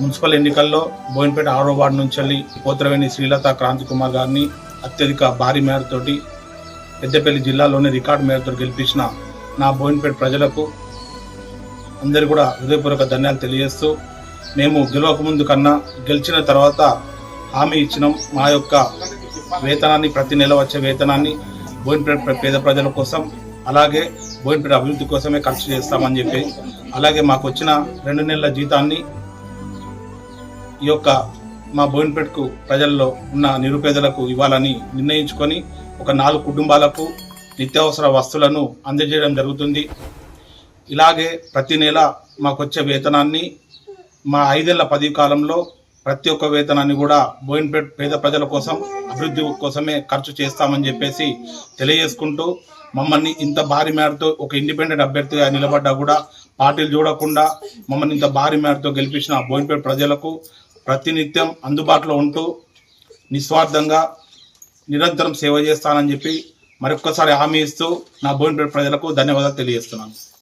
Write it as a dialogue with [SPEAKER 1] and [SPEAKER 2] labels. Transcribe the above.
[SPEAKER 1] Municipal ఎన్నికల్లో బోయినపేట 6వ ward నుంచి పోత్రవేణి శ్రీలత క్రాంతి కుమార్ గారిని అత్యధిక భారీ మేరతోటి పెద్దపల్లి జిల్లాలోని రికార్డు మేరతో గెలిపించిన నా బోయినపేట ప్రజలకు అందరూ కూడా హృదయపూర్వక ధన్యవాదాలు తెలియజేస్తూ, మేము గెలవకముందు కన్నా గెలిచిన తర్వాత హామీ ఇచ్చినాం. మా యొక్క వేతనాన్ని, ప్రతి నెల వచ్చే వేతనాన్ని బోయినపేట పేద ప్రజల కోసం, అలాగే బోయినపేట అభివృద్ధి కోసమే ఖర్చు చేస్తామని చెప్పి, అలాగే మాకు వచ్చిన 2 నెలల జీతాన్ని ఈ యొక్క మా బోయినపేటకు ప్రజల్లో ఉన్న నిరుపేదలకు ఇవ్వాలని నిర్ణయించుకొని ఒక 4 కుటుంబాలకు నిత్యావసర వస్తువులను అందజేయడం జరుగుతుంది. ఇలాగే ప్రతి నెల మాకు వచ్చే వేతనాన్ని మా 5 ఏళ్ల పదవి కాలంలో ప్రతి ఒక్క వేతనాన్ని కూడా బోయినపేట పేద ప్రజల కోసం, అభివృద్ధి కోసమే ఖర్చు చేస్తామని చెప్పేసి తెలియజేసుకుంటూ, మమ్మల్ని ఇంత భారీ మేరతో ఒక ఇండిపెండెంట్ అభ్యర్థిగా నిలబడ్డా కూడా పార్టీలు చూడకుండా మమ్మల్ని ఇంత భారీ మేరతో గెలిపించిన బోయినపేట ప్రజలకు ప్రతినిత్యం అందుబాటులో ఉంటూ నిస్వార్థంగా నిరంతరం సేవ చేస్తానని చెప్పి మరొక్కసారి హామీ ఇస్తూ నా బోయినపేట ప్రజలకు ధన్యవాదాలు తెలియజేస్తున్నాను.